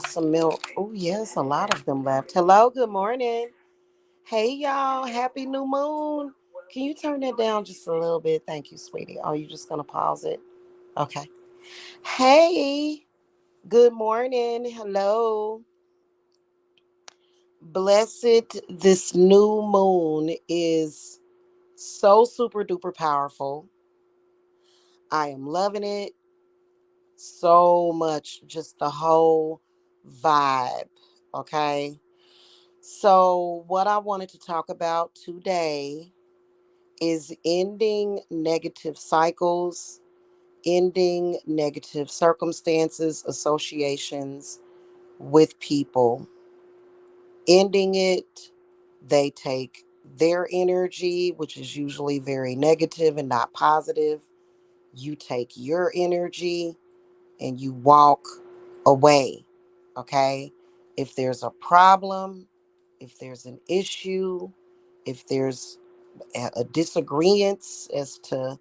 Some milk. Oh, yes, a lot of them left. Hello, good morning. Hey, y'all. Happy new moon. Can you turn that down just a little bit? Thank you, sweetie. Are you just going to pause it? Okay. Hey, good morning. Hello. Blessed, this new moon is so super duper powerful. I am loving it so much. Just the whole vibe. Okay. So, what I wanted to talk about today is ending negative cycles, ending negative circumstances, associations with people. Ending it, they take their energy, which is usually very negative and not positive. You take your energy and you walk away. Okay? If there's a problem, if there's an issue, if there's a disagreement as to,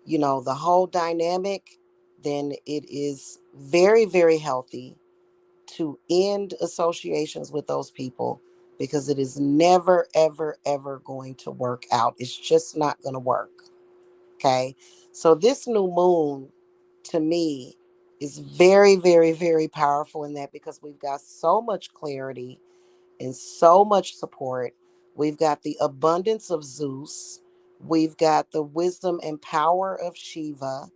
the whole dynamic, then it is very, very healthy to end associations with those people because it is never, ever, ever going to work out. It's just not going to work. Okay. So this new moon to me is very, very, very powerful in that because we've got so much clarity and so much support. We've got the abundance of Zeus. We've got the wisdom and power of Shiva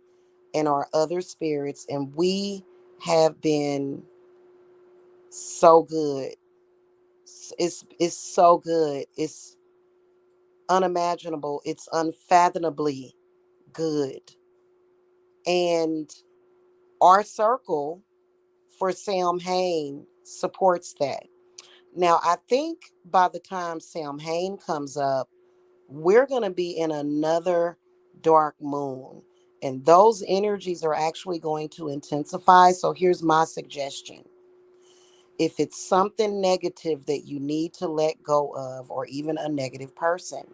and our other spirits. And we have been so good. It's so good. It's unimaginable. It's unfathomably good. And our circle for Samhain supports that. Now, I think by the time Samhain comes up, we're going to be in another dark moon. And those energies are actually going to intensify. So here's my suggestion. If it's something negative that you need to let go of, or even a negative person,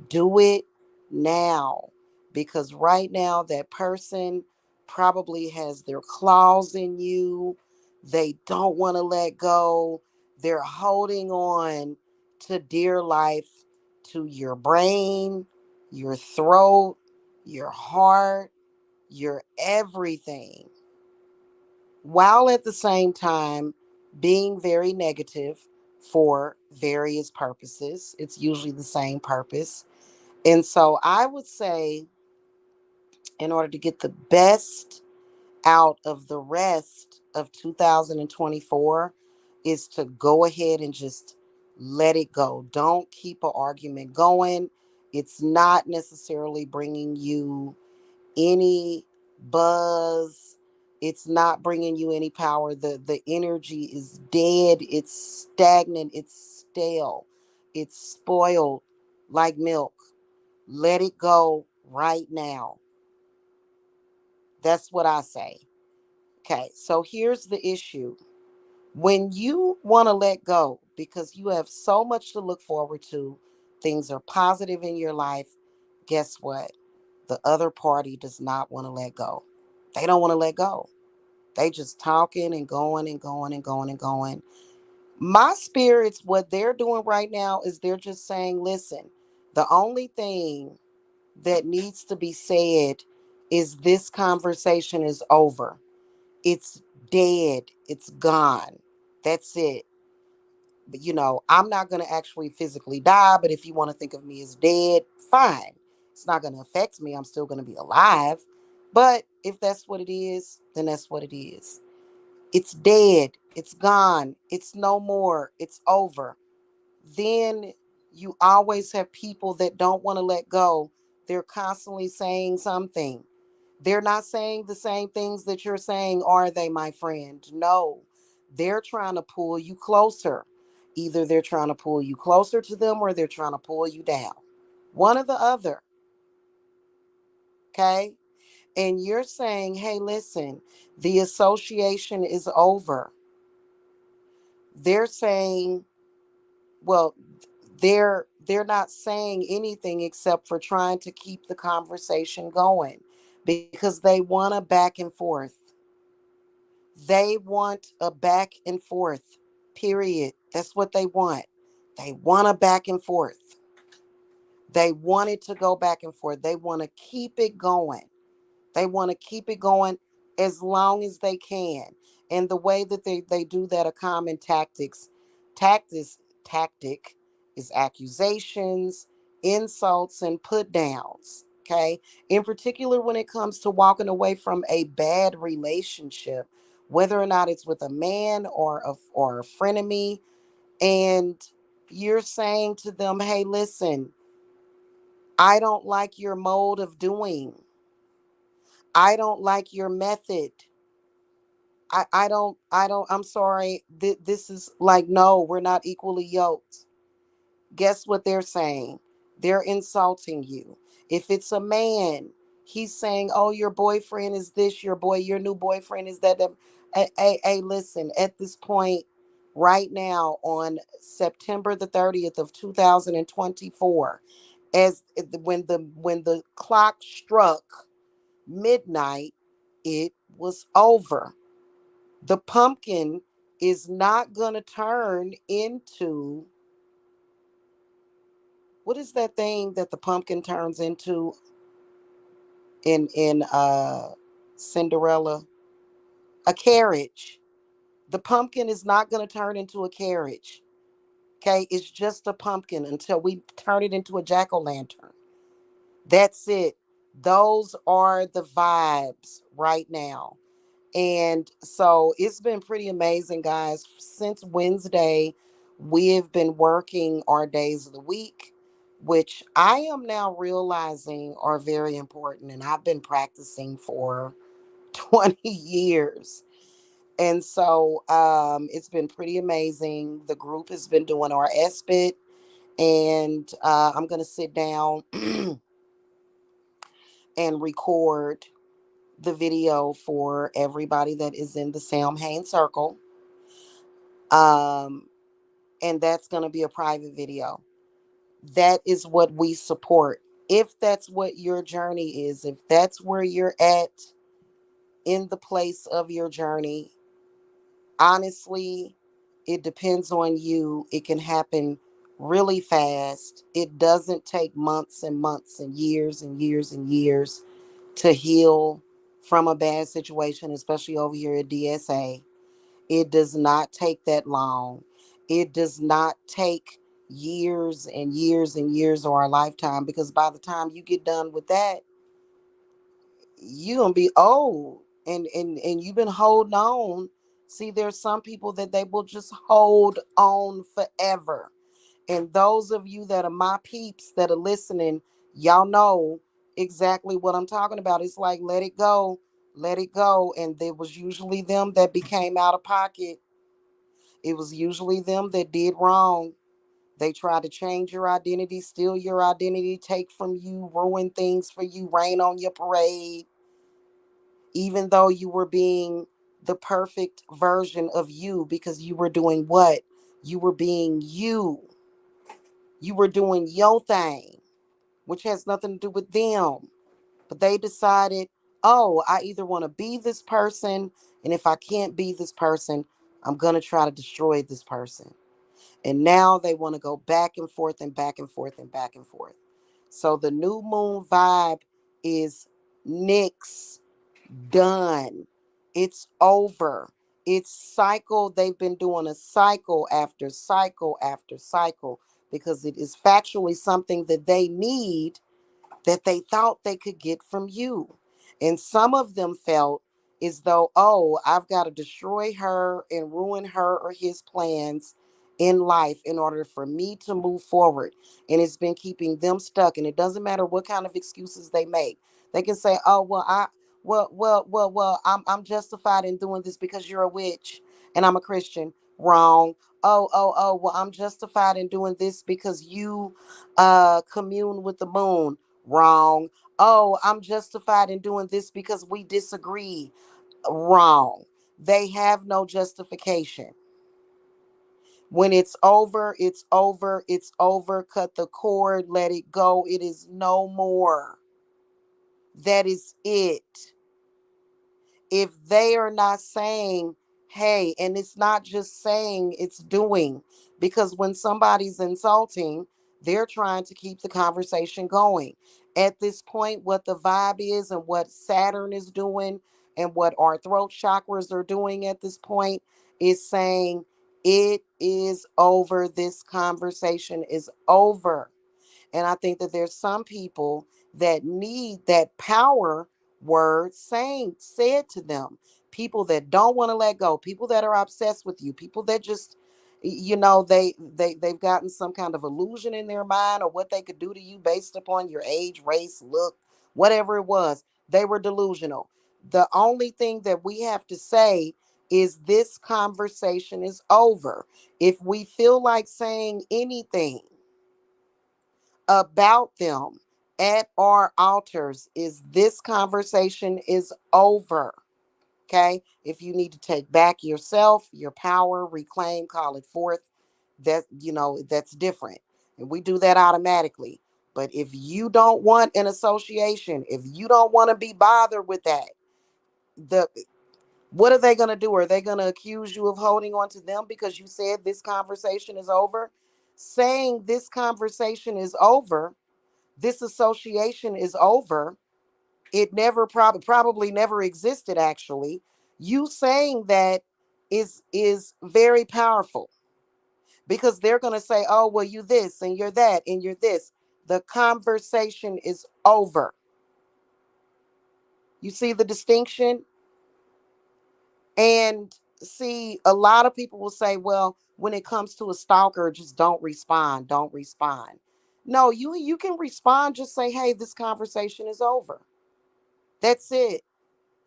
do it now. Because right now, that person probably has their claws in you. They don't want to let go. They're holding on to dear life, to your brain, your throat, your heart, your everything, while at the same time being very negative for various purposes. It's usually the same purpose. And so I would say, in order to get the best out of the rest of 2024, is to go ahead and just let it go. Don't keep an argument going. It's not necessarily bringing you any buzz. It's not bringing you any power. The energy is dead. It's stagnant. It's stale. It's spoiled like milk. Let it go right now. That's what I say. Okay, so here's the issue. When you want to let go because you have so much to look forward to, things are positive in your life, guess what? The other party does not want to let go. They don't want to let go. They just talking and going and going and going and going. My spirits, what they're doing right now is they're just saying, listen, the only thing that needs to be said is this conversation is over. It's dead. It's gone. That's it. But I'm not going to actually physically die, but if you want to think of me as dead, fine. It's not going to affect me. I'm still going to be alive. But if that's what it is, then that's what it is. It's dead. It's gone. It's no more. It's over. Then you always have people that don't want to let go. They're constantly saying something. They're not saying the same things that you're saying, are they, my friend? No. They're trying to pull you closer. Either they're trying to pull you closer to them or they're trying to pull you down. One or the other. Okay? And you're saying, hey, listen, the association is over. They're saying, well, they're not saying anything except for trying to keep the conversation going because they want to back and forth. They want a back and forth, period. That's what they want. They want a back and forth. They want it to go back and forth. They want to keep it going. They want to keep it going as long as they can. And the way that they do that, a common tactics, tactic is accusations, insults, and put downs. Okay. In particular, when it comes to walking away from a bad relationship, whether or not it's with a man or a frenemy, and you're saying to them, hey, listen, I don't like your mode of doing. I don't like your method. I'm sorry. This is like, no, we're not equally yoked. Guess what they're saying? They're insulting you. If it's a man, he's saying, oh, your boyfriend is this, your new boyfriend is that. Hey, listen, at this point, right now on September the 30th of 2024, as when the clock struck midnight, it was over. The pumpkin is not going to turn into, what is that thing that the pumpkin turns into in Cinderella? A carriage. The pumpkin is not going to turn into a carriage. Okay, it's just a pumpkin until we turn it into a jack-o'-lantern. That's it. Those are the vibes right now. And so it's been pretty amazing, guys. Since Wednesday, we have been working our days of the week, which I am now realizing are very important. And I've been practicing for 20 years. And so it's been pretty amazing. The group has been doing our SBIT, and I'm going to sit down and record the video for everybody that is in the Samhain circle. Um, and that's going to be a private video. That is what we support. If that's what your journey is, if that's where you're at in the place of your journey, honestly, it depends on you. It can happen really fast. It doesn't take months and months and years and years and years to heal from a bad situation, especially over here at DSA. It does not take that long. It does not take years and years and years or a lifetime, because by the time you get done with that, you're gonna be old, and you've been holding on. See, there's some people that they will just hold on forever. And those of you that are my peeps that are listening, y'all know exactly what I'm talking about. It's like, let it go, let it go. And there was usually them that became out of pocket. It was usually them that did wrong. They tried to change your identity, steal your identity, take from you, ruin things for you, rain on your parade, even though you were being the perfect version of you, because you were doing what? You were being you. You were doing your thing, which has nothing to do with them. But they decided, oh, I either want to be this person, and if I can't be this person, I'm going to try to destroy this person. And now they want to go back and forth and back and forth and back and forth. So the new moon vibe is Nyx, done. It's over. It's cycle. They've been doing a cycle after cycle after cycle, because it is factually something that they need, that they thought they could get from you. And some of them felt as though, oh, I've got to destroy her and ruin her or his plans in life in order for me to move forward. And it's been keeping them stuck. And it doesn't matter what kind of excuses they make. They can say, oh, I'm justified in doing this because you're a witch and I'm a Christian. Wrong. Well, I'm justified in doing this because you commune with the moon. Wrong. Oh, I'm justified in doing this because we disagree. Wrong. They have no justification. When it's over, it's over, it's over. Cut the cord, let it go. It is no more. That is it. if they are not saying, hey, and it's not just saying, it's doing. Because when somebody's insulting, they're trying to keep the conversation going. At this point, what the vibe is and what Saturn is doing and what our throat chakras are doing at this point is saying, it is over. This conversation is over. And I think that there's some people that need that power word saying said to them. People that don't want to let go, people that are obsessed with you, people that just they've gotten some kind of illusion in their mind or what they could do to you based upon your age, race, look, whatever it was. They were delusional. The only thing that we have to say is this conversation is over. If we feel like saying anything about them at our altars, is this conversation is over. Okay, if you need to take back yourself, your power, reclaim, call it forth, that that's different, and we do that automatically. But if you don't want an association, if you don't want to be bothered with that, the what are they going to do? Are they going to accuse you of holding on to them because you said this conversation is over? Saying this conversation is over, this association is over, it never probably never existed actually. You saying that is very powerful, because they're going to say, oh well, you this and you're that and you're this. The conversation is over. You see the distinction? And see, a lot of people will say, well, when it comes to a stalker, just don't respond, don't respond. No, you can respond, just say, hey, this conversation is over. That's it.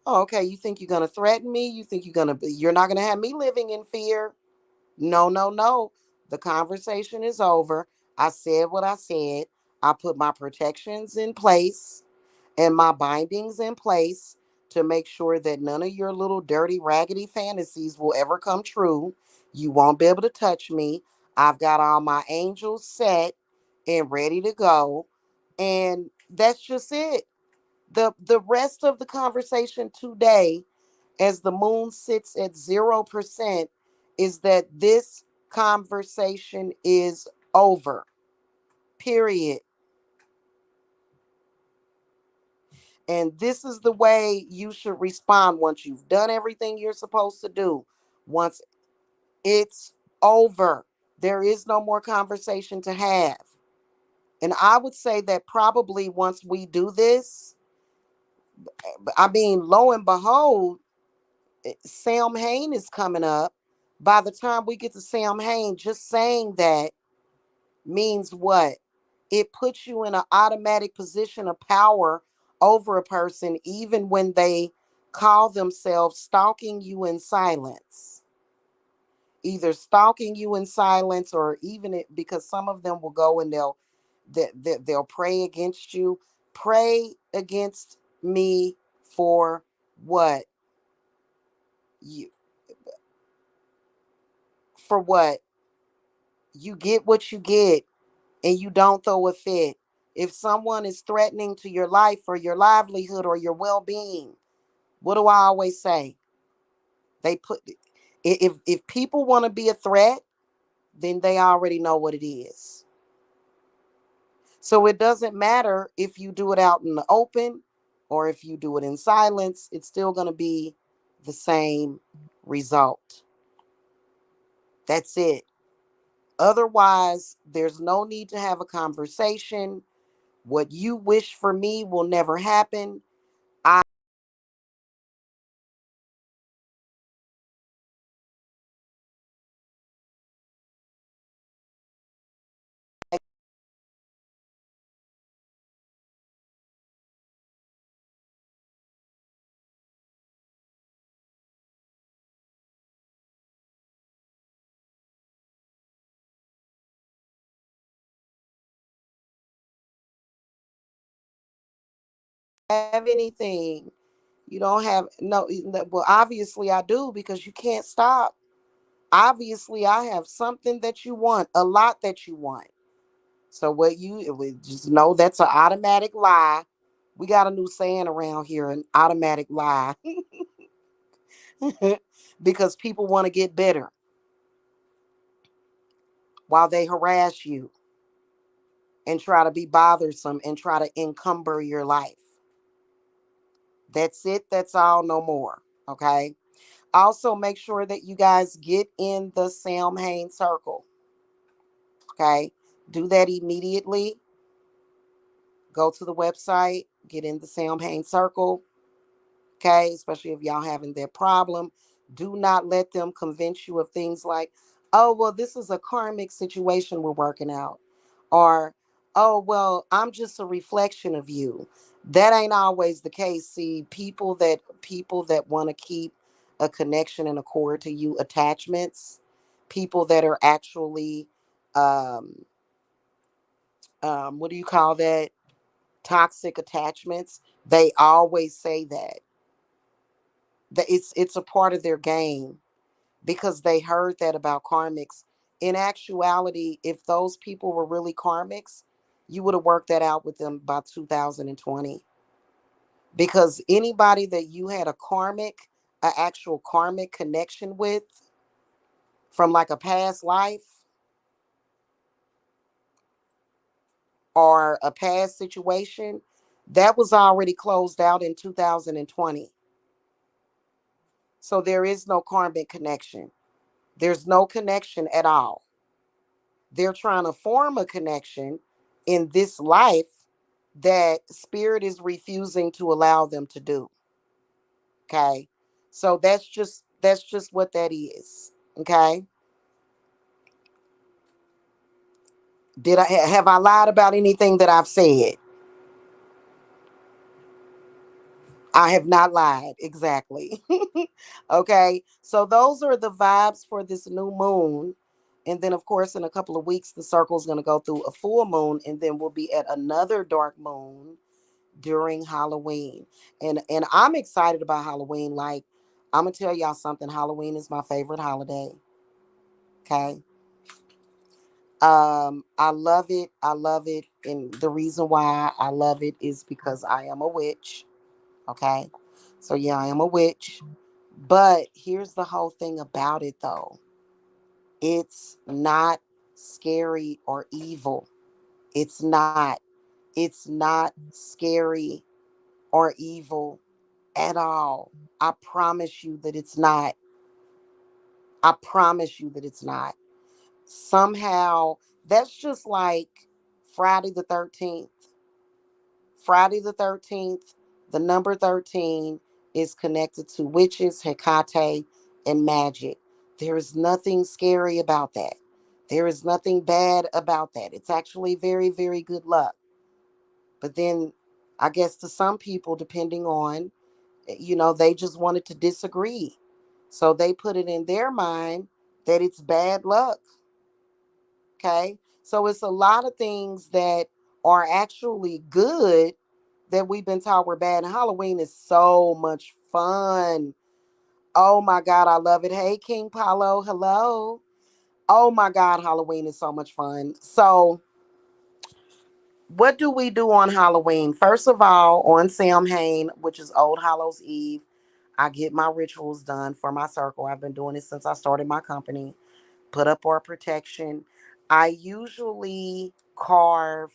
Oh, okay, you think you're gonna threaten me? You think you're not gonna have me living in fear? No, no, no. The conversation is over. I said what I said. I put my protections in place and my bindings in place to make sure that none of your little dirty, raggedy fantasies will ever come true. You won't be able to touch me. I've got all my angels set and ready to go. And that's just it. The rest of the conversation today, as the moon sits at 0%, is that this conversation is over. Period. And this is the way you should respond once you've done everything you're supposed to do. Once it's over, there is no more conversation to have. And I would say that probably once we do this, I mean, lo and behold, Samhain is coming up. By the time we get to Samhain, just saying that means what? It puts you in an automatic position of power over a person, even when they call themselves stalking you in silence. Either stalking you in silence, or even because some of them will go and they'll pray against you. Pray against me for what? You for what? You get what you get, and you don't throw a fit. If someone is threatening to your life or your livelihood or your well-being, what do I always say? They put if people want to be a threat, then they already know what it is. So it doesn't matter if you do it out in the open or if you do it in silence, it's still going to be the same result. That's it. Otherwise, there's no need to have a conversation. What you wish for me will never happen. I have anything. You don't have no. Well, obviously I do, because you can't stop. Obviously, I have something that you want, a lot that you want. So what we just know that's an automatic lie. We got a new saying around here, an automatic lie. because people want to get better while they harass you and try to be bothersome and try to encumber your life. That's it. That's all. No more. Okay. Also, make sure that you guys get in the Samhain circle. Okay. Do that immediately. Go to the website, get in the Samhain circle. Okay, especially if y'all having that problem. Do not let them convince you of things like, oh, well, this is a karmic situation we're working out. Or, oh, well, I'm just a reflection of you. That ain't always the case. See, people that want to keep a connection and a cord to you, attachments, people that are actually um what do you call that? Toxic attachments. They always say that it's a part of their game because they heard that about karmics. In actuality, if those people were really karmics, you would have worked that out with them by 2020. Because anybody that you had an actual karmic connection with from like a past life or a past situation, that was already closed out in 2020. So there is no karmic connection. There's no connection at all. They're trying to form a connection in this life that spirit is refusing to allow them to do. Okay. So that's just what that is. Okay. Have I lied about anything that I've said? I have not lied. Exactly. Okay. So those are the vibes for this new moon. And then, of course, in a couple of weeks, the circle is going to go through a full moon, and then we'll be at another dark moon during Halloween. And I'm excited about Halloween. Like, I'm gonna tell y'all something. Halloween is my favorite holiday. Okay. I love it. I love it. And the reason why I love it is because I am a witch. Okay. So yeah, I am a witch. But here's the whole thing about it though. It's not scary or evil. It's not. It's not scary or evil at all. I promise you that it's not. I promise you that it's not. Somehow, that's just like Friday the 13th. Friday the 13th, the number 13 is connected to witches, Hecate, and magic. There is nothing scary about that. There is nothing bad about that. It's actually very, very good luck. But then, I guess to some people, depending on, they just wanted to disagree. So they put it in their mind that it's bad luck. Okay. So it's a lot of things that are actually good that we've been taught were bad. And Halloween is so much fun. Oh my God, I love it. Hey, King Paulo. Hello. Oh my God, Halloween is so much fun. So, what do we do on Halloween? First of all, on Samhain, which is Old Hallows Eve, I get my rituals done for my circle. I've been doing it since I started my company. Put up our protection. I usually carve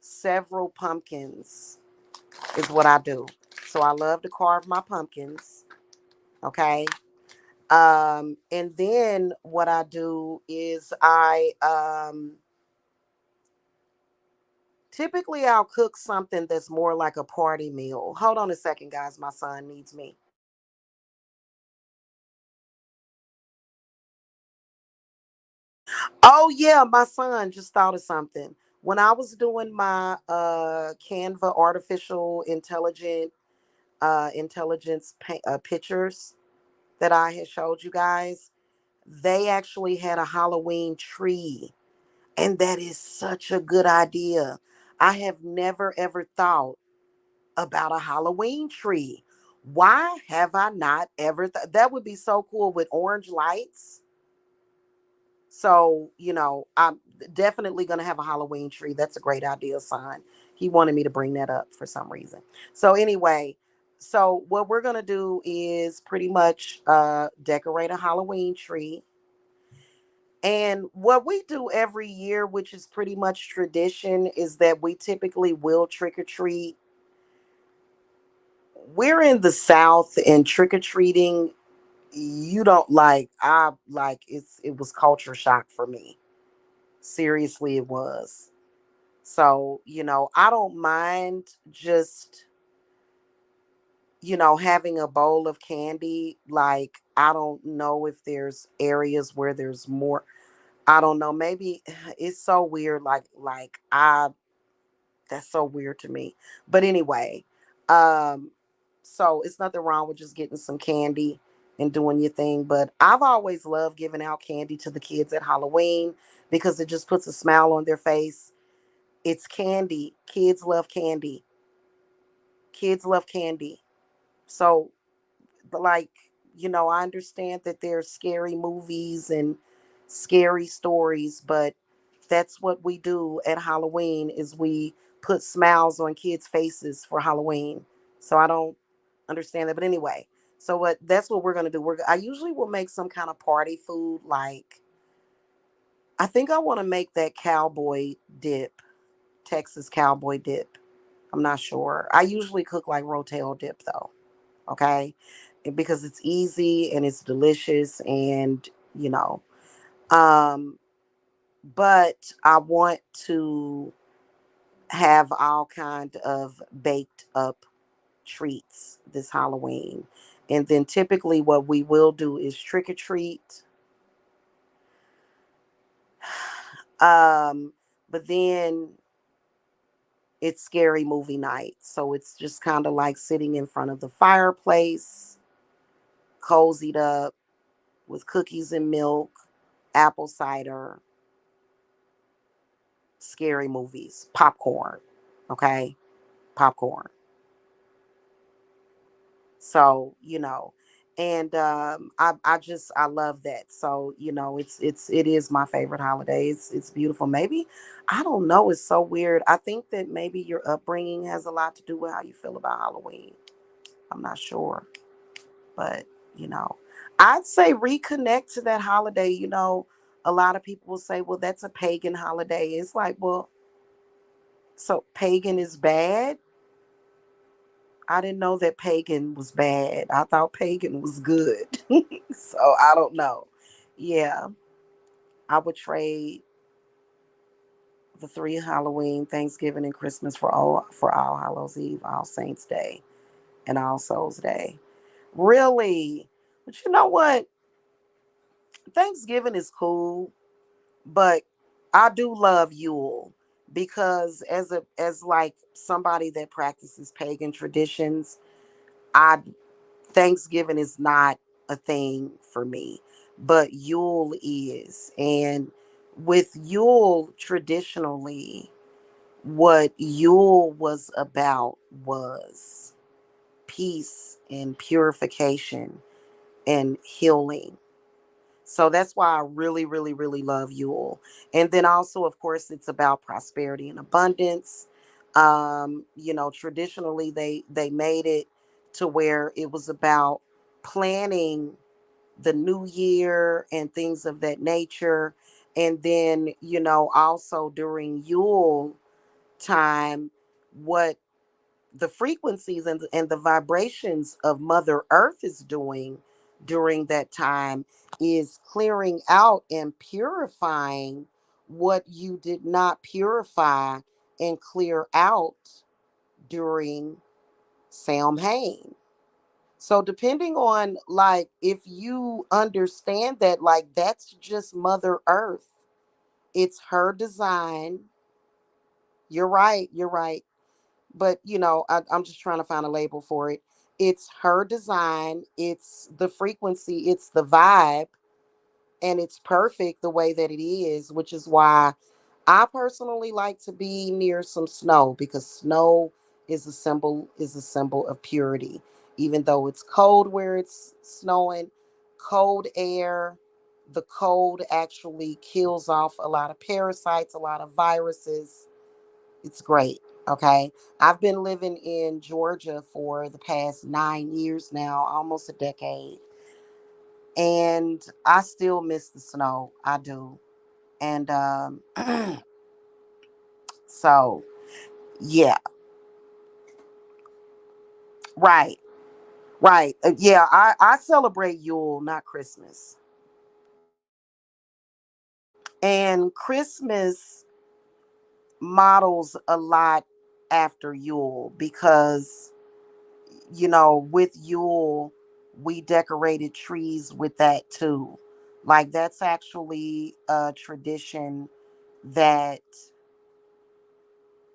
several pumpkins, is what I do. So I love to carve my pumpkins. Okay. And then what I do is typically I'll cook something that's more like a party meal. Hold on a second, guys. My son needs me. Oh yeah, my son just thought of something. When I was doing my Canva artificial intelligence pictures that I had showed you guys, they actually had a Halloween tree. And that is such a good idea. I have never ever thought about a Halloween tree. Why have I not ever that would be so cool with orange lights. So, I'm definitely going to have a Halloween tree. That's a great idea, son. He wanted me to bring that up for some reason. So, anyway, So what we're gonna do is pretty much decorate a Halloween tree. And what we do every year, which is pretty much tradition, is that we typically will trick or treat. We're in the South, and trick or treating, you don't like. I like it was culture shock for me. Seriously, it was. So, I don't mind just, having a bowl of candy. Like, I don't know if there's areas where there's more. I don't know. Maybe it's so weird. Like I that's so weird to me. But anyway, um, so it's nothing wrong with just getting some candy and doing your thing. But I've always loved giving out candy to the kids at Halloween because it just puts a smile on their face. It's candy. Kids love candy. Kids love candy. So, like, I understand that there's scary movies and scary stories, but that's what we do at Halloween is we put smiles on kids' faces for Halloween. So I don't understand that. But anyway, so what that's what we're gonna do. I usually will make some kind of party food. Like, I think I want to make that cowboy dip, Texas cowboy dip. I'm not sure. I usually cook like rotel dip though. Okay, because it's easy and it's delicious, and you know um but I want to have all kind of baked up treats this Halloween. And then typically what we will do is trick or treat. um but then it's scary movie night, so it's just kind of like sitting in front of the fireplace, cozied up with cookies and milk, apple cider, scary movies, popcorn. Okay, popcorn. So, and I love that. So, it is my favorite holiday. It's beautiful. Maybe I don't know. It's so weird. I think that maybe your upbringing has a lot to do with how you feel about Halloween. I'm not sure, but you know, I'd say reconnect to that holiday. A lot of people will say, "Well, that's a pagan holiday." It's like, well, so pagan is bad. I didn't know that pagan was bad. I thought pagan was good. So I don't know. Yeah, I would trade the three Halloween, Thanksgiving, and Christmas for All Hallows Eve, All Saints Day, and All Souls Day. Really? But you know what? Thanksgiving is cool, but I do love Yule because as like somebody that practices pagan traditions, I Thanksgiving is not a thing for me, but Yule is. And with Yule, traditionally, what Yule was about was peace and purification and healing. So that's why I really, really, really love Yule. And then also, of course, it's about prosperity and abundance. Traditionally they made it to where it was about planning the new year and things of that nature. And then, also during Yule time, what the frequencies and the vibrations of Mother Earth is doing during that time is clearing out and purifying what you did not purify and clear out during Samhain. So depending on, like, if you understand that, like, that's just Mother Earth. It's her design. You're right. You're right. But I'm just trying to find a label for it. It's her design, it's the frequency, it's the vibe, and it's perfect the way that it is, which is why I personally like to be near some snow, because snow is a symbol of purity. Even though it's cold where it's snowing, cold air, the cold actually kills off a lot of parasites, a lot of viruses. It's great. Okay. I've been living in Georgia for the past 9 years now, almost a decade. And I still miss the snow. I do. And so, yeah, right. Right. Yeah, I celebrate Yule, not Christmas. And Christmas models a lot after Yule because, with Yule, we decorated trees with that too. Like, that's actually a tradition that,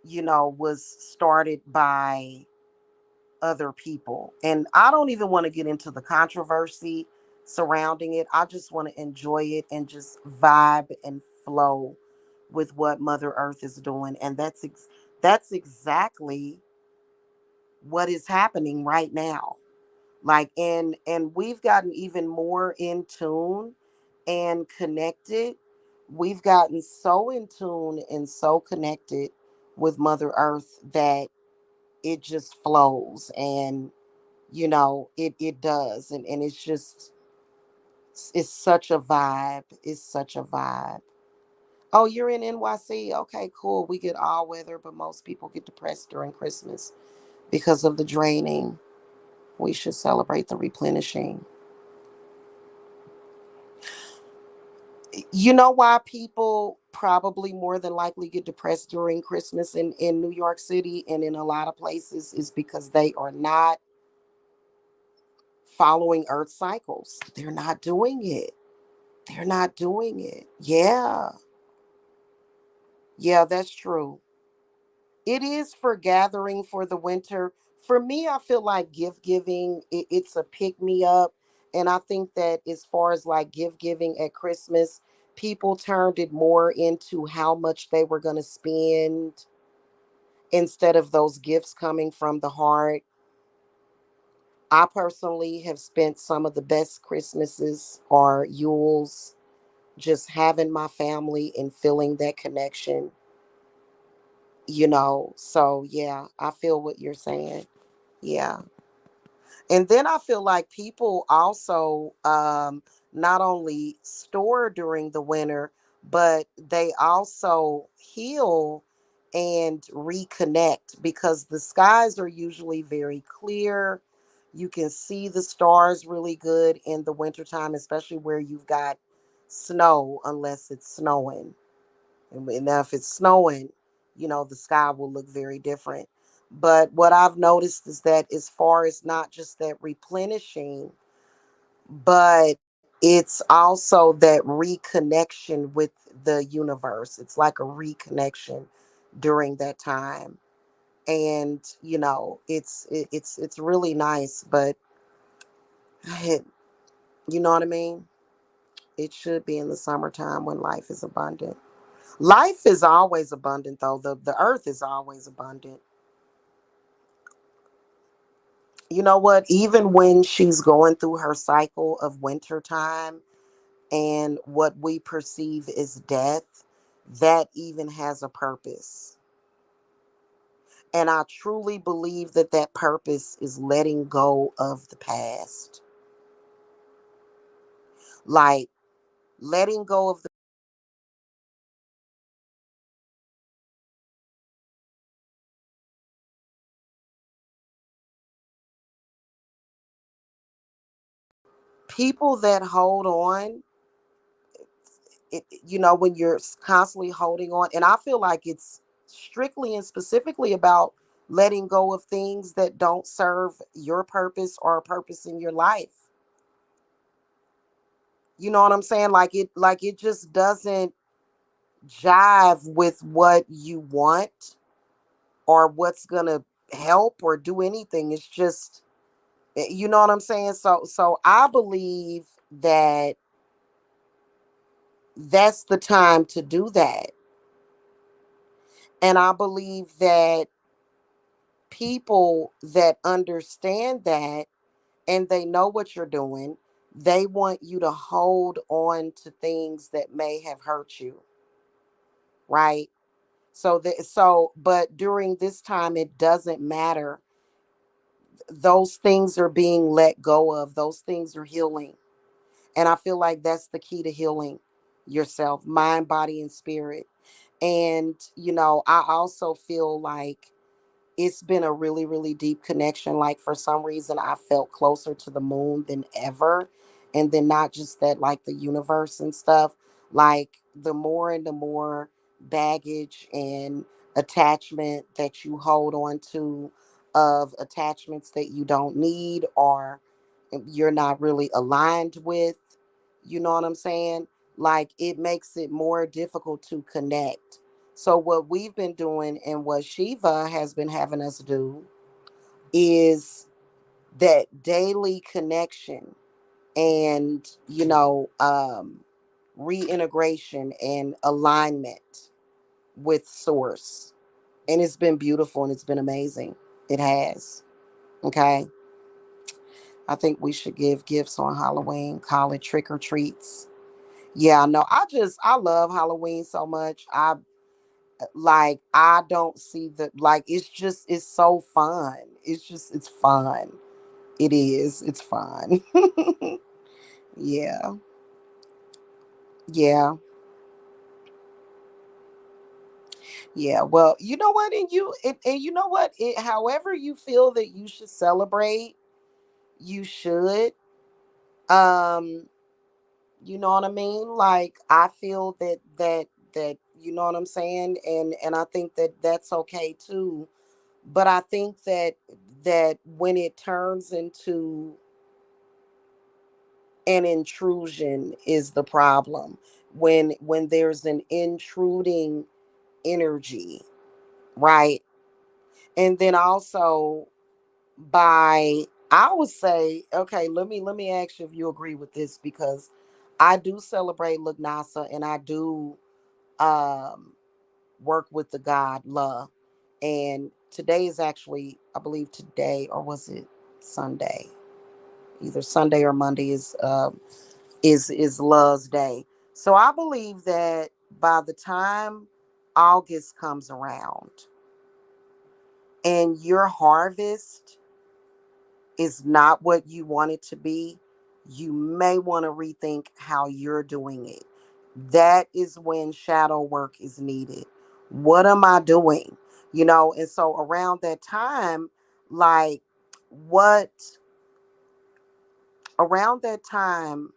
was started by other people. And I don't even want to get into the controversy surrounding it. I just want to enjoy it and just vibe and flow with what Mother Earth is doing. And that's exactly what is happening right now. Like, and we've gotten even more in tune and connected. We've gotten so in tune and so connected with Mother Earth that it just flows, and it does, and it's such a vibe. It's such a vibe. Oh, you're in NYC? Okay, cool. We get all weather, but most people get depressed during Christmas because of the draining. We should celebrate the replenishing. You know why people probably more than likely get depressed during Christmas in New York City and in a lot of places is because they are not following Earth cycles. They're not doing it. They're not doing it. Yeah. Yeah, that's true. It is for gathering for the winter. For me, I feel like gift giving, it's a pick me up. And I think that as far as like gift giving at Christmas, people turned it more into how much they were going to spend instead of those gifts coming from the heart. I personally have spent some of the best Christmases or Yules just having my family and feeling that connection. So yeah, I feel what you're saying. Yeah. And then I feel like people also not only store during the winter, but they also heal and reconnect because the skies are usually very clear. You can see the stars really good in the wintertime, especially where you've got snow, unless it's snowing. And now, if it's snowing, the sky will look very different. But what I've noticed is that as far as not just that replenishing, but it's also that reconnection with the universe. It's like a reconnection during that time. And it's really nice, but it, you know what I mean? It should be in the summertime when life is abundant. Life is always abundant, though. The earth is always abundant. You know what? Even when she's going through her cycle of winter time and what we perceive as death, that even has a purpose. And I truly believe that that purpose is letting go of the past. Like, letting go of the people that hold on. When you're constantly holding on, and I feel like it's strictly and specifically about letting go of things that don't serve your purpose or a purpose in your life. You know what I'm saying? Like it just doesn't jive with what you want or what's gonna help or do anything. It's just, you know what I'm saying? So I believe that that's the time to do that. And I believe that people that understand that and they know what you're doing, they want you to hold on to things that may have hurt you, right? But during this time, it doesn't matter. Those things are being let go of. Those things are healing. And I feel like that's the key to healing yourself, mind, body, and spirit. And, I also feel like it's been a really, really deep connection. Like, for some reason, I felt closer to the moon than ever. And then, not just that, like the universe and stuff, like the more and the more baggage and attachment that you hold on to, of attachments that you don't need or you're not really aligned with, you know what I'm saying? Like, it makes it more difficult to connect. So what we've been doing and what Shiva has been having us do is that daily connection and, reintegration and alignment with source. And it's been beautiful and it's been amazing. It has. Okay. I think we should give gifts on Halloween, call it trick or treats. Yeah, no, I love Halloween so much. I don't see the, like, it's so fun. It's fun. It is. It's fun. Yeah. Yeah. Yeah. Well, you know what? And you know what? However you feel that you should celebrate, you should. Um, you know what I mean? Like, I feel that you know what I'm saying? And I think that that's okay too. But I think that when it turns into an intrusion is the problem. When there's an intruding energy, right? And then also, by, I would say, okay, let me ask you if you agree with this, because I do celebrate Lugnasa and I do um work with the god La. And today is actually, I believe today, or was it Sunday? Either Sunday or Monday is Love's Day. So I believe that by the time August comes around and your harvest is not what you want it to be, you may want to rethink how you're doing it. That is when shadow work is needed. What am I doing? And so around that time, like, what around that time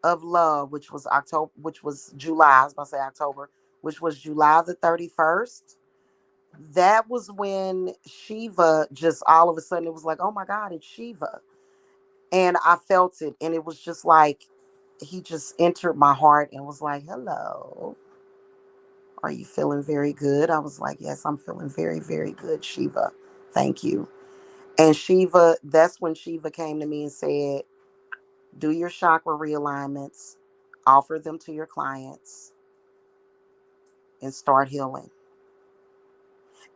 of love, which was October, which was July, I was about to say October, which was July the 31st. That was when Shiva just all of a sudden, it was like, oh my God, it's Shiva. And I felt it. And it was just like he just entered my heart and was like, hello, are you feeling very good? I was like, yes, I'm feeling very, very good, Shiva. Thank you. And Shiva, that's when Shiva came to me and said, do your chakra realignments, offer them to your clients, and start healing.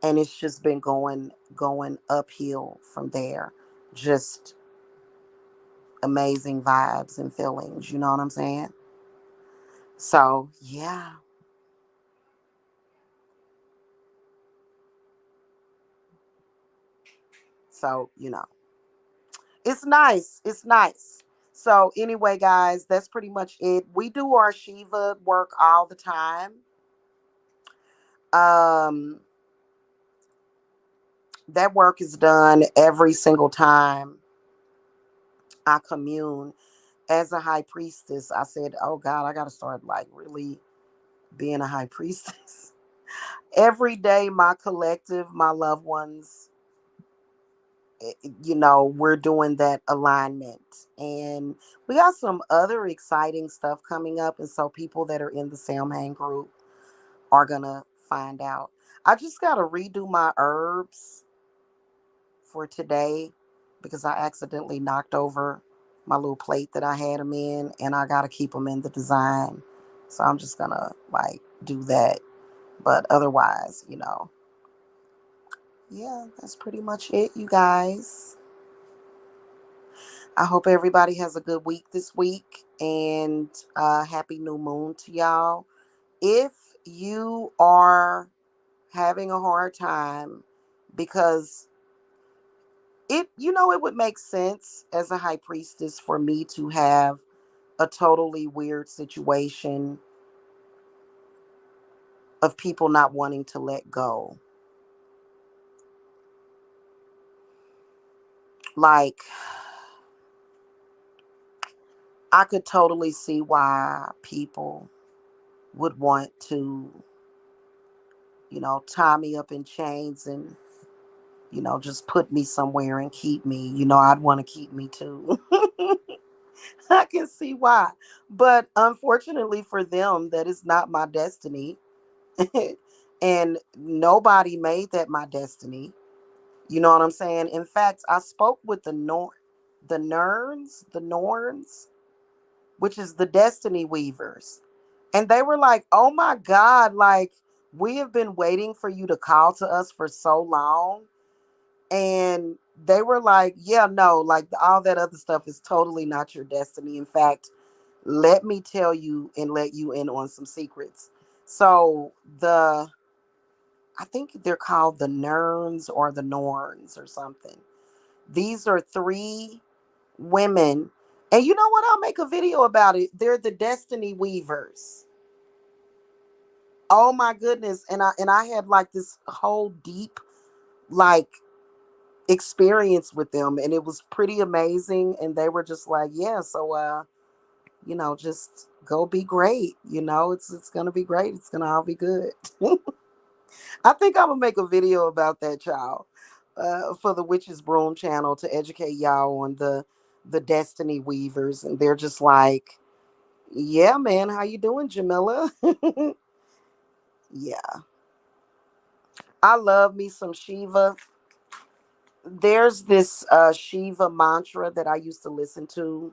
And it's just been going uphill from there. Just amazing vibes and feelings, you know what I'm saying? So, yeah. So, it's nice. It's nice. So, anyway, guys, that's pretty much it. We do our Shiva work all the time. Um, that work is done every single time I commune. As a high priestess, I said, oh God, I got to start, like, really being a high priestess. Every day, my collective, my loved ones, we're doing that alignment. And we got some other exciting stuff coming up. And so people that are in the Samhain group are going to find out. I just got to redo my herbs for today because I accidentally knocked over my little plate that I had them in, and I got to keep them in the design. So I'm just going to, like, do that. But otherwise, yeah, that's pretty much it, you guys. I hope everybody has a good week this week, and happy new moon to y'all. If you are having a hard time because it would make sense as a high priestess for me to have a totally weird situation of people not wanting to let go. Like, I could totally see why people would want to, tie me up in chains and, just put me somewhere and keep me. I'd want to keep me too. I can see why. But unfortunately for them, that is not my destiny. And nobody made that my destiny. You know what I'm saying? In fact, I spoke with the Norns, which is the Destiny Weavers. And they were like, "Oh my God, like we have been waiting for you to call to us for so long." And they were like, "Yeah, no, like all that other stuff is totally not your destiny. In fact, let me tell you and let you in on some secrets." So I think they're called the Nerns or the Norns or something. These are three women. And you know what? I'll make a video about it. They're the Destiny Weavers. Oh my goodness. And I had like this whole deep like experience with them, and it was pretty amazing. And they were just like, "Yeah, so just go be great. It's gonna be great. It's gonna all be good." I think I'm gonna make a video about that, child, for the Witches Broom channel to educate y'all on the Destiny Weavers, and they're just like, "Yeah, man, how you doing, Jamila?" Yeah, I love me some Shiva. There's this Shiva mantra that I used to listen to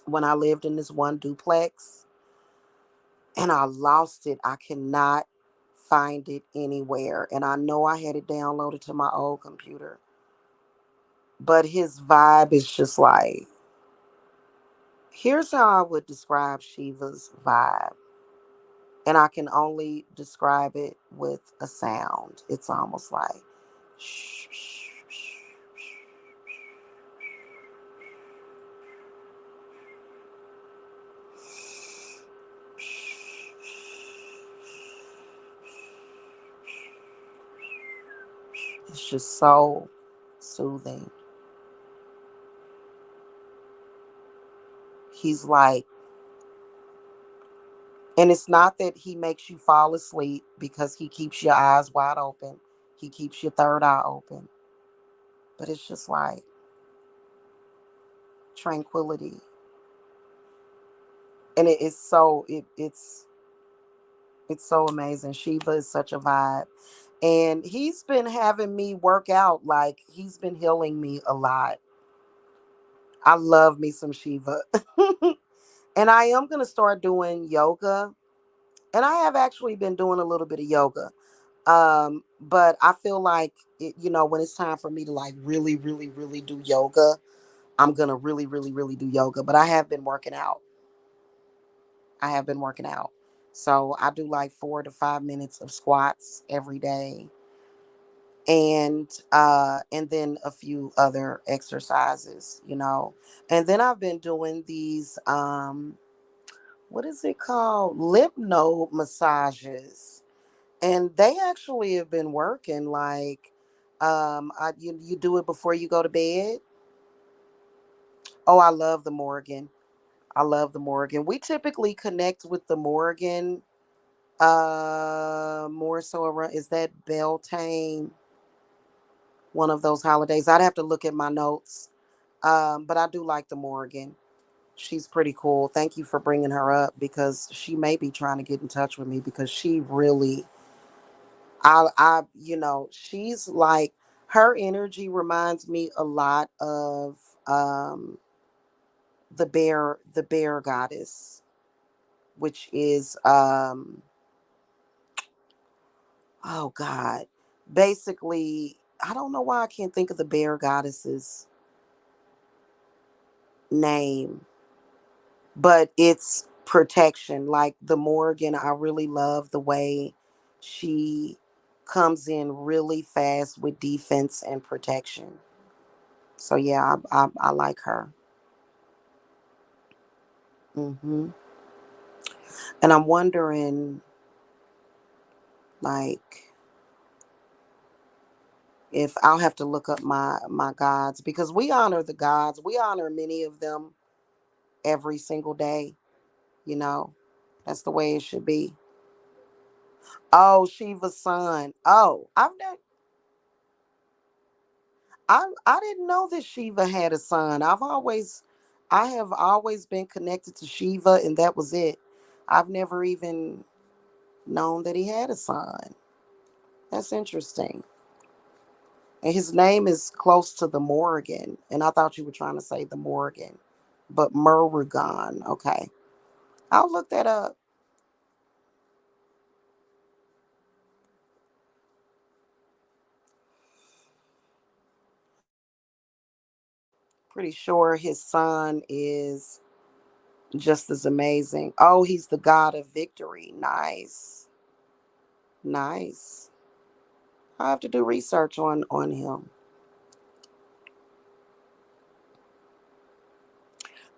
when I lived in this one duplex, and I lost it. I cannot find it anywhere, and I know I had it downloaded to my old computer. But his vibe is just like, here's how I would describe Shiva's vibe. And I can only describe it with a sound. It's almost like, it's just so soothing. He's like, and it's not that he makes you fall asleep because he keeps your eyes wide open. He keeps your third eye open. But it's just like tranquility. And it's so amazing. Shiva is such a vibe. And he's been having me work out. Like, he's been healing me a lot. I love me some Shiva. And I am going to start doing yoga. And I have actually been doing a little bit of yoga. But I feel like, when it's time for me to like really, really, really do yoga, I'm going to really, really, really do yoga. But I have been working out. I have been working out. So I do like 4 to 5 minutes of squats every day, and then a few other exercises. And then I've been doing these what is it called, lymph node massages, and they actually have been working. Like, you do it before you go to bed. Oh, I love the Morgan. I love the Morgan. We typically connect with the Morgan more so around, is that Beltane, one of those holidays? I'd have to look at my notes. But I do like the Morgan. She's pretty cool. Thank you for bringing her up because she may be trying to get in touch with me because she really, she's like, her energy reminds me a lot of um, the bear goddess, which is, oh God, basically, I don't know why I can't think of the bear goddess's name, but it's protection. Like the Morgan, I really love the way she comes in really fast with defense and protection. So yeah, I like her. hmm And I'm wondering, like, if I'll have to look up my gods, because we honor the gods. We honor many of them every single day. You know, that's the way it should be. Oh, Shiva's son. Oh, I didn't know that Shiva had a son. I have always been connected to Shiva, and that was it. I've never even known that he had a son. That's interesting. And his name is close to the Morrigan. And I thought you were trying to say the Morrigan, but Murugan. Okay. I'll look that up. Pretty sure his son is just as amazing. Oh, he's the god of victory. Nice. Nice. I have to do research on him.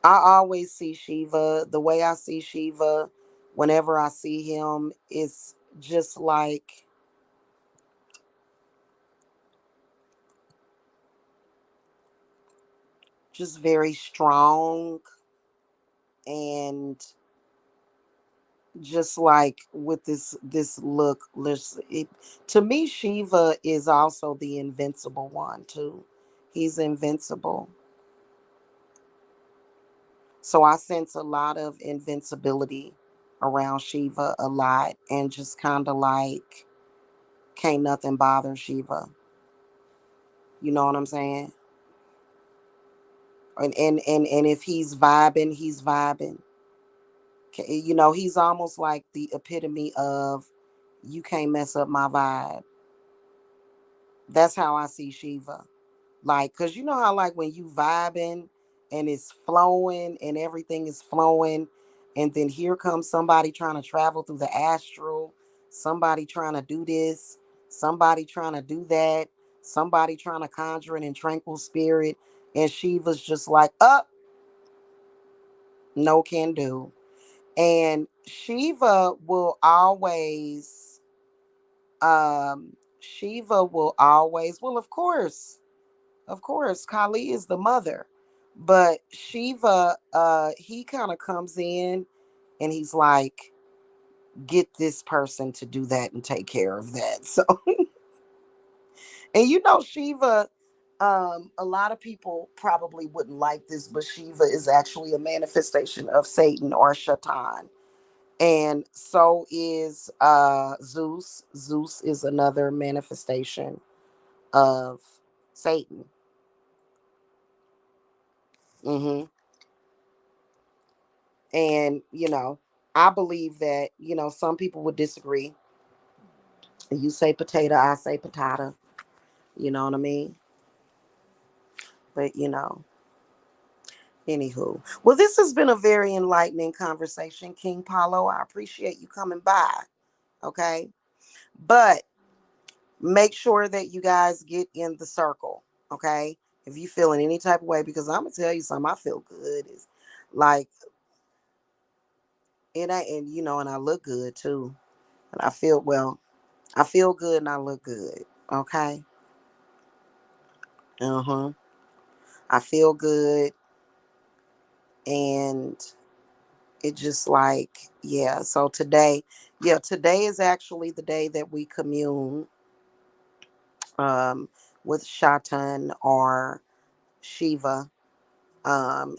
I always see Shiva. The way I see Shiva, whenever I see him, is just like, just very strong, and just like with this look. To me, Shiva is also the invincible one too. He's invincible. So I sense a lot of invincibility around Shiva a lot, and just kind of like can't nothing bother Shiva. You know what I'm saying? And if he's vibing, he's vibing. You know, he's almost like the epitome of you can't mess up my vibe. That's how I see Shiva. Like, cause you know how like when you vibing and it's flowing and everything is flowing, and then here comes somebody trying to travel through the astral, somebody trying to do this, somebody trying to do that, somebody trying to conjure an in tranquil spirit, and Shiva's just like, up, no can do. And Shiva will always, Shiva will always, well, of course, Kali is the mother, but Shiva, he kind of comes in and he's like, get this person to do that and take care of that. So, and you know, Shiva, a lot of people probably wouldn't like this, but Shiva is actually a manifestation of Satan or Shaitan. And so is Zeus. Zeus is another manifestation of Satan. hmm And, you know, I believe that, you know, some people would disagree. You say potato, I say potato. You know what I mean? But, you know, anywho. Well, this has been a very enlightening conversation, King Paulo. I appreciate you coming by. Okay. But make sure that you guys get in the circle. Okay. If you feel in any type of way, because I'm going to tell you something, I feel good. Is like, it ain't, and, you know, and I look good too. And I feel, well, I feel good and I look good. Okay. Uh-huh. I feel good, and it just like, yeah. So today, yeah, today is actually the day that we commune um with Shatan or Shiva.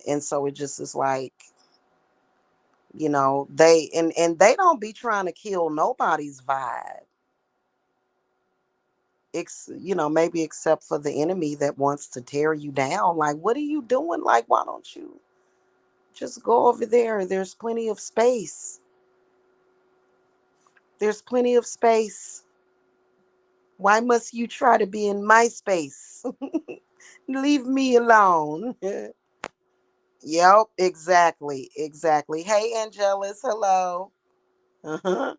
And so it just is like, you know, and they don't be trying to kill nobody's vibe. You know, maybe except for the enemy that wants to tear you down. Like, what are you doing? Like, why don't you just go over there? There's plenty of space. There's plenty of space. Why must you try to be in my space? Leave me alone. Yep, exactly, exactly. Hey, Angelus, hello. Uh-huh.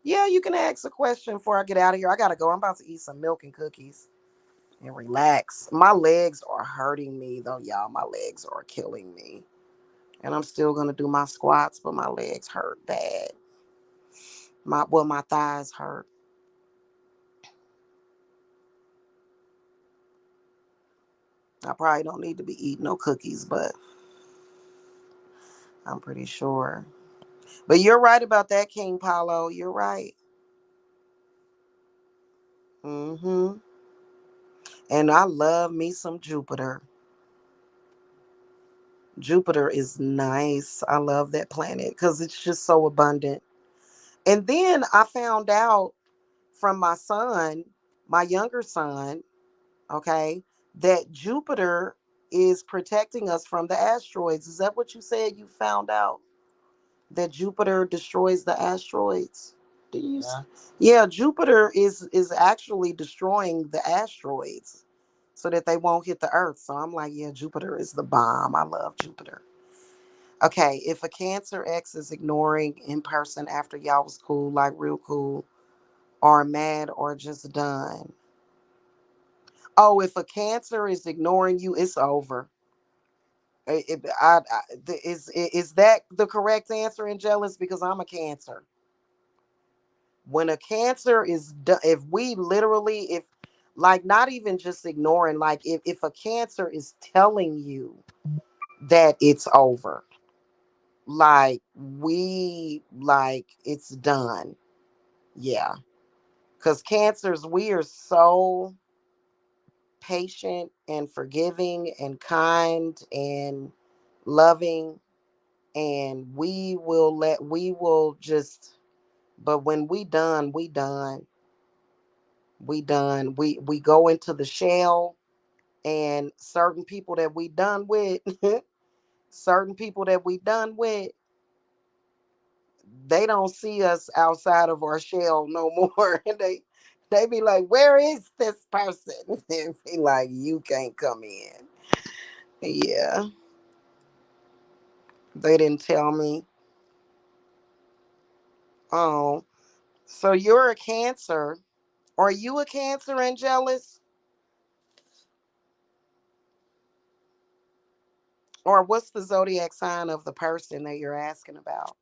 Yeah, you can ask a question before I get out of here. I gotta go. I'm about to eat some milk and cookies and relax. My legs are hurting me though, y'all. My legs are killing me. And I'm still gonna do my squats, but my legs hurt bad. My thighs hurt. I probably don't need to be eating no cookies, but I'm pretty sure. But you're right about that, King Paulo. You're right. Mm-hmm. And I love me some Jupiter. Jupiter is nice. I love that planet because it's just so abundant. And then I found out from my son, my younger son, okay, that Jupiter is protecting us from the asteroids. Is that what you said you found out? That Jupiter destroys the asteroids? Do you? Yeah. Yeah, Jupiter is actually destroying the asteroids so that they won't hit the Earth. So I'm like, yeah, Jupiter is the bomb. I love Jupiter. Okay, if a Cancer X is ignoring in person after y'all was cool, like real cool, or mad or just done. Oh, if a Cancer is ignoring you, it's over. Is that the correct answer, Angelus? Because I'm a Cancer. When a Cancer is done, if we literally, if like not even just ignoring, like if a Cancer is telling you that it's over, like it's done. Yeah. Because Cancers, we are so patient and forgiving and kind and loving, and we will just, but when we done, we go into the shell, and certain people that we done with certain people that we done with, they don't see us outside of our shell no more. And they be like, where is this person? And be like, you can't come in. Yeah, they didn't tell me. Oh, so you're a Cancer. Are you a Cancer, Angelus? Or what's the zodiac sign of the person that you're asking about?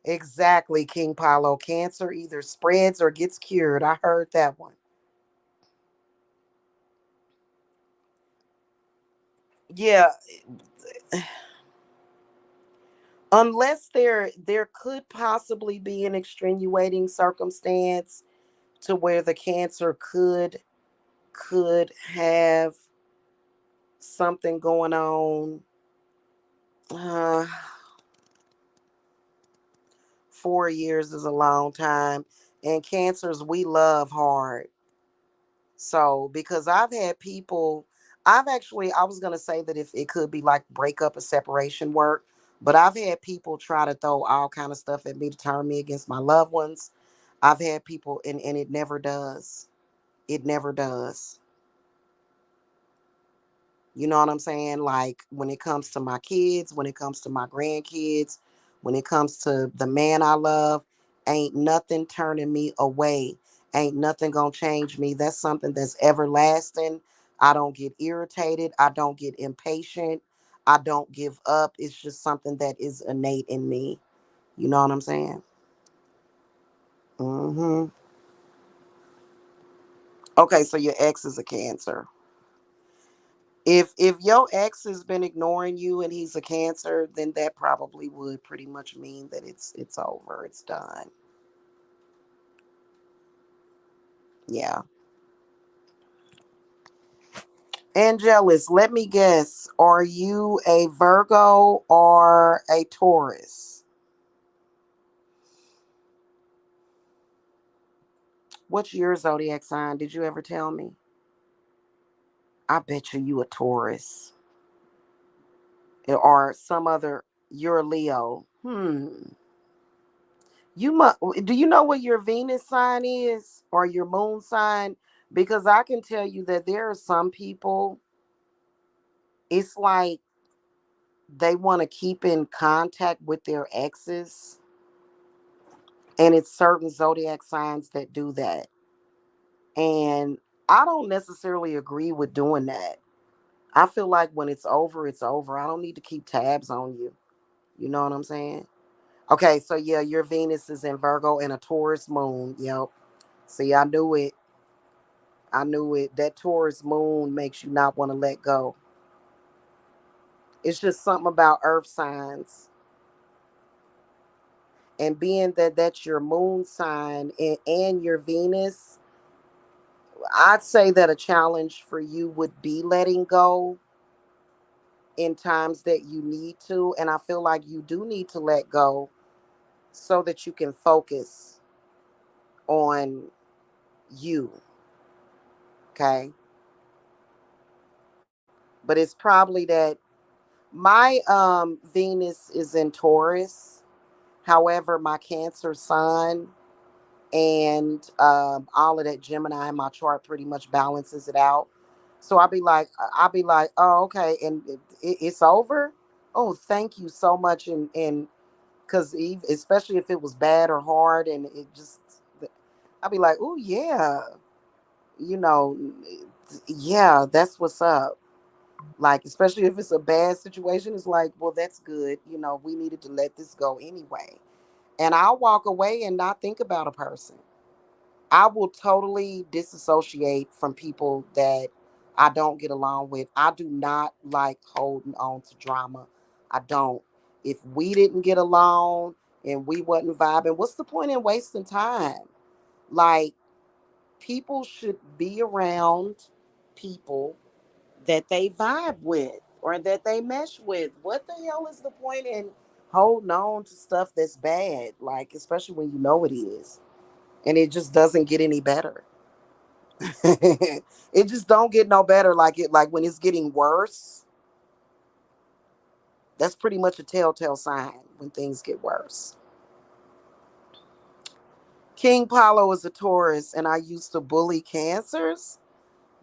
Exactly, King Paulo. Cancer either spreads or gets cured. I heard that one. Yeah, unless there could possibly be an extenuating circumstance to where the Cancer could have something going on. Uh, 4 years is a long time, and Cancers, we love hard. So because I've had people, I've actually, I was gonna say that if it could be like breakup or separation work, but I've had people try to throw all kind of stuff at me to turn me against my loved ones. I've had people, and it never does. It never does. You know what I'm saying? Like when it comes to my kids, when it comes to my grandkids, when it comes to the man I love, ain't nothing turning me away. Ain't nothing gonna change me. That's something that's everlasting. I don't get irritated. I don't get impatient. I don't give up. It's just something that is innate in me. You know what I'm saying? Hmm. Okay, so your ex is a Cancer. If your ex has been ignoring you and he's a Cancer, then that probably would pretty much mean that it's over, it's done. Yeah. Angelus, let me guess. Are you a Virgo or a Taurus? What's your zodiac sign? Did you ever tell me? I bet you a Taurus. Or some other, you're a Leo. You must, do you know what your Venus sign is or your moon sign? Because I can tell you that there are some people, it's like they want to keep in contact with their exes, And it's certain zodiac signs that do that. And I don't necessarily agree with doing that. I feel like when it's over, it's over. I don't need to keep tabs on you. You know what I'm saying? Okay, so yeah, your Venus is in Virgo and a Taurus moon. Yep. See, I knew it. I knew it. That Taurus moon makes you not want to let go. It's just something about earth signs. And being that that's your moon sign and your Venus, I'd say that a challenge for you would be letting go in times that you need to. And I feel like you do need to let go so that you can focus on you. Okay. But it's probably that my Venus is in Taurus. However, my Cancer sun and all of that Gemini in my chart pretty much balances it out. So I'll be like, oh, okay, and it's over. Oh, thank you so much, and because especially if it was bad or hard, and it just, I'll be like, oh yeah, you know, yeah, that's what's up. Like, especially if it's a bad situation, it's like, well, that's good. We needed to let this go anyway. And I'll walk away and not think about a person. I will totally disassociate from people that I don't get along with. I do not like holding on to drama. I don't. If we didn't get along and we wasn't vibing, what's the point in wasting time? Like, people should be around people that they vibe with or that they mesh with. What the hell is the point in holding on to stuff that's bad? Like, especially when you know it is. And it just doesn't get any better. It just don't get no better. Like when it's getting worse, that's pretty much a telltale sign when things get worse. King Paulo is a Taurus, and I used to bully cancers.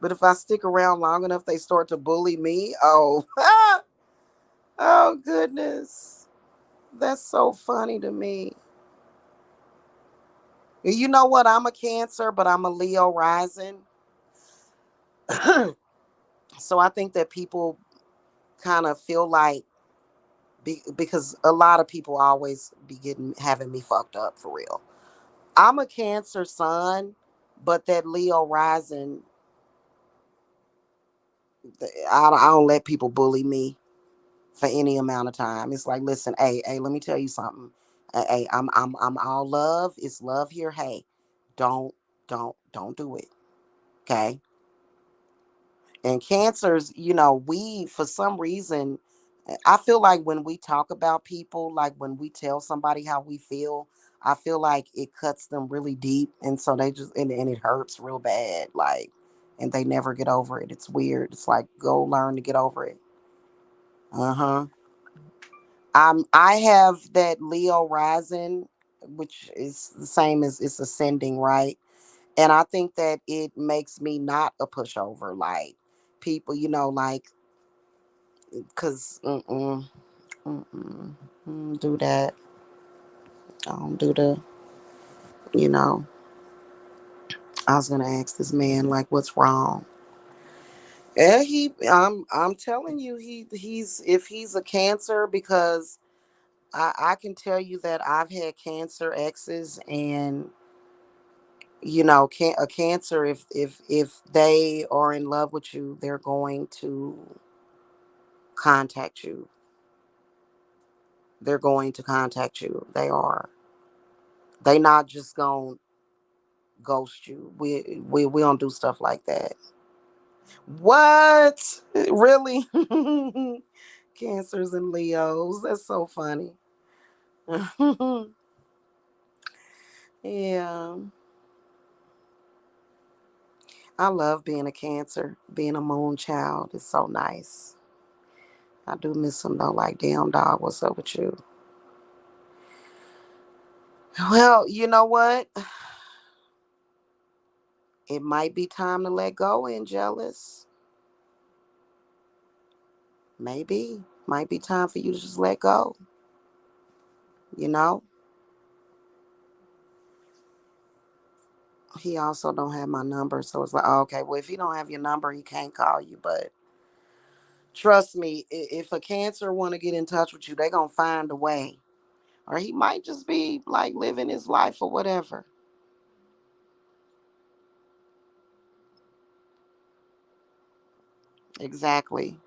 But if I stick around long enough, they start to bully me. Oh, oh goodness. That's so funny to me. You know what? I'm a Cancer, but I'm a Leo rising. So I think that people kind of feel like, because a lot of people always be having me fucked up for real. I'm a Cancer sun, but that Leo rising, I don't let people bully me for any amount of time. It's like, listen, hey, let me tell you something. Hey, I'm all love. It's love here. Hey, don't, don't do it. Okay. And cancers, we, for some reason, I feel like when we talk about people, like when we tell somebody how we feel, I feel like it cuts them really deep. And so they just, and it hurts real bad. Like, and they never get over it. It's weird. It's like, go learn to get over it. Uh huh. I have that Leo rising, which is the same as it's ascending, right? And I think that it makes me not a pushover. Like, people, like, because do that. I don't do the, you know. I was gonna ask this man like, what's wrong? Yeah, I'm telling you, he's if he's a Cancer, because I can tell you that I've had Cancer exes, and a Cancer, if they are in love with you, they're going to contact you. They're going to contact you. They are. They not just gonna ghost you. We don't do stuff like that. What? Really? Cancers and Leos. That's so funny. Yeah. I love being a Cancer. Being a moon child is so nice. I do miss them though. Like, damn dog, what's up with you? Well, you know what? It might be time to let go, and jealous. Maybe. Might be time for you to just let go. You know? He also don't have my number, so it's like, oh, okay, well, if he don't have your number, he can't call you. But trust me, if a cancer want to get in touch with you, they gonna find a way. Or he might just be like living his life or whatever. Exactly.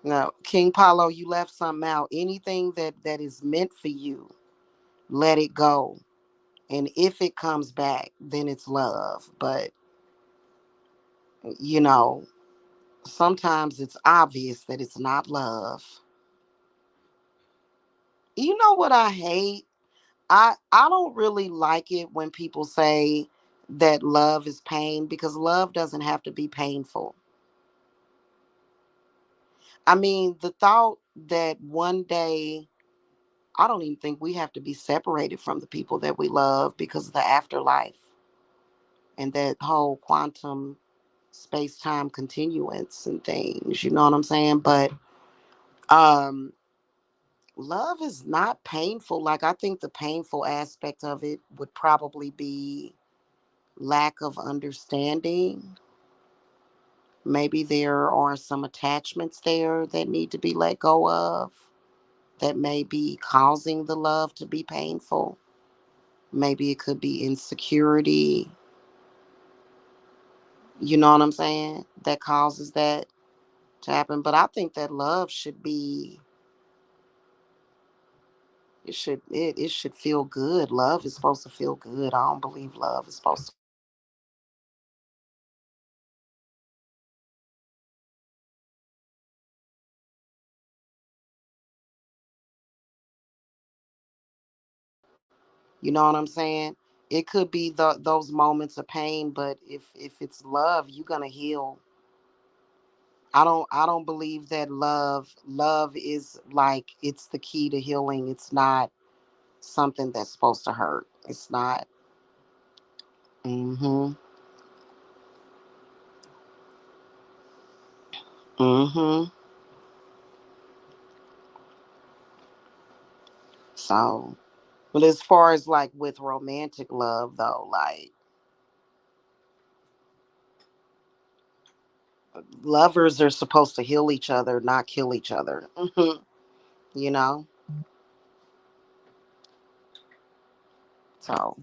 No, King Paulo, you left something out. Anything that is meant for you, let it go. And if it comes back, then it's love. But you know, sometimes it's obvious that it's not love. You know what I hate? I don't really like it when people say that love is pain, because love doesn't have to be painful. I mean, the thought that one day, I don't even think we have to be separated from the people that we love because of the afterlife and that whole quantum space time continuance and things, you know what I'm saying? But um love is not painful. Like, I think the painful aspect of it would probably be lack of understanding. Maybe there are some attachments there that need to be let go of, that may be causing the love to be painful. Maybe it could be insecurity, you know what I'm saying, that causes that to happen. But I think that love should be, it should feel good. Love is supposed to feel good. I don't believe love is supposed to. You know what I'm saying? It could be those moments of pain, but if it's love, you're gonna heal. I don't believe that love is like it's the key to healing. It's not something that's supposed to hurt. It's not. Mhm. Mhm. So, but as far as like with romantic love though, like lovers are supposed to heal each other, not kill each other. Mhm. You know? So,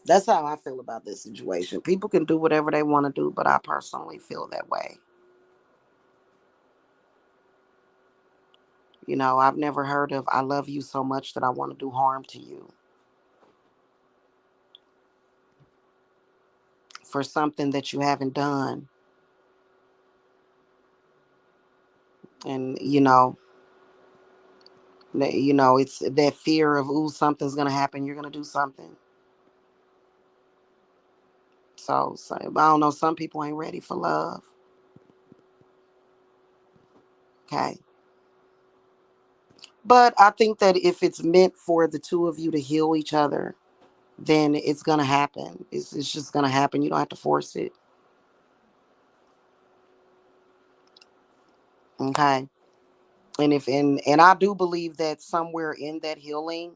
that's how I feel about this situation. People can do whatever they want to do, but I personally feel that way. You know, I've never heard of I love you so much that I want to do harm to you for something that you haven't done. And it's that fear of, ooh, something's gonna happen, you're gonna do something. So I don't know, some people ain't ready for love. Okay. But I think that if it's meant for the two of you to heal each other, then it's gonna happen. It's just gonna happen. You don't have to force it. Okay. And I do believe that somewhere in that healing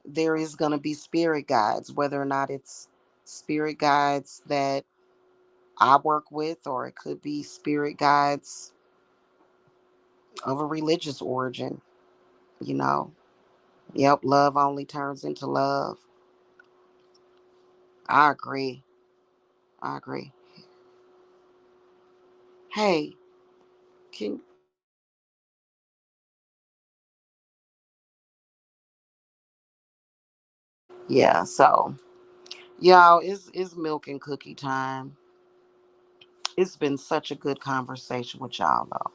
there is gonna be spirit guides, whether or not it's spirit guides that I work with, or it could be spirit guides of a religious origin, you know. Yep, love only turns into love. I agree. I agree. Hey, can yeah, so y'all, it's milk and cookie time. It's been such a good conversation with y'all though.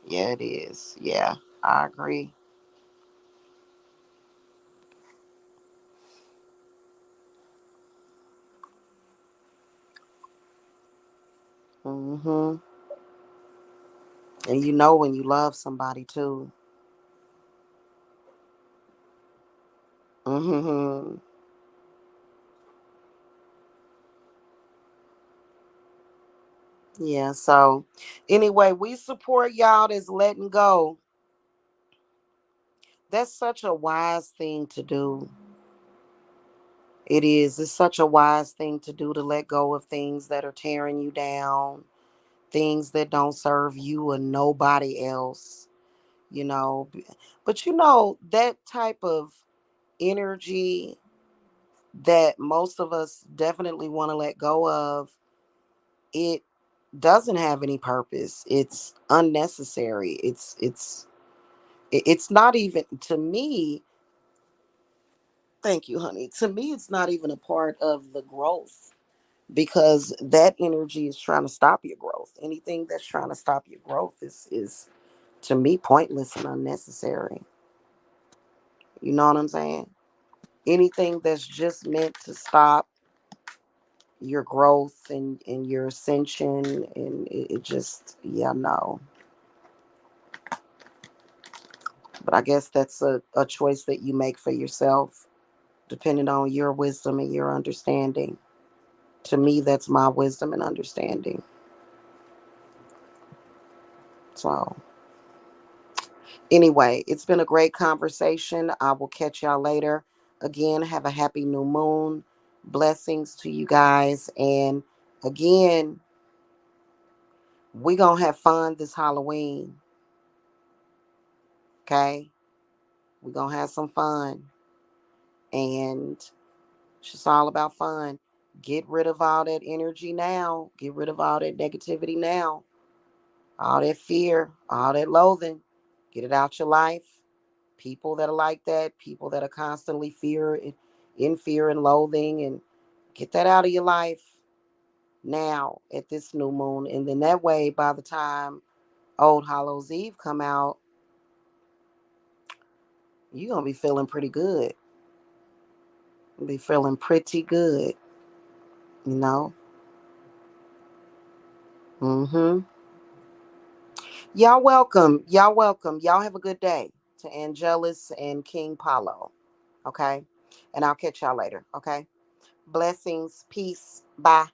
Yeah, it is. Yeah, I agree. Mm-hmm. And you know when you love somebody too. Mm-hmm. Yeah, so anyway, we support y'all that's letting go. That's such a wise thing to do. It is. It's such a wise thing to do, to let go of things that are tearing you down, things that don't serve you or nobody else, you know. But that type of energy that most of us definitely want to let go of, it doesn't have any purpose. It's unnecessary. It's not even, to me, thank you, honey. To me, it's not even a part of the growth, because that energy is trying to stop your growth. Anything that's trying to stop your growth is to me pointless and unnecessary. You know what I'm saying? Anything that's just meant to stop your growth and your ascension, and it just, yeah, no. But I guess that's a choice that you make for yourself, depending on your wisdom and your understanding. To me, that's my wisdom and understanding. So, anyway, it's been a great conversation. I will catch y'all later. Again, have a happy new moon. Blessings to you guys. And again, we going to have fun this Halloween. Okay? we going to have some fun. And it's just all about fun. Get rid of all that energy now. Get rid of all that negativity now. All that fear, all that loathing. Get it out your life. People that are like that, people that are constantly in fear and loathing, and get that out of your life now at this new moon. And then that way, by the time Old Hallows Eve come out, you're gonna be feeling pretty good. Be feeling pretty good, you know. Mm-hmm. Y'all welcome. Y'all welcome. Y'all have a good day. To Angelus and King Paulo. Okay. And I'll catch y'all later. Okay. Blessings. Peace. Bye.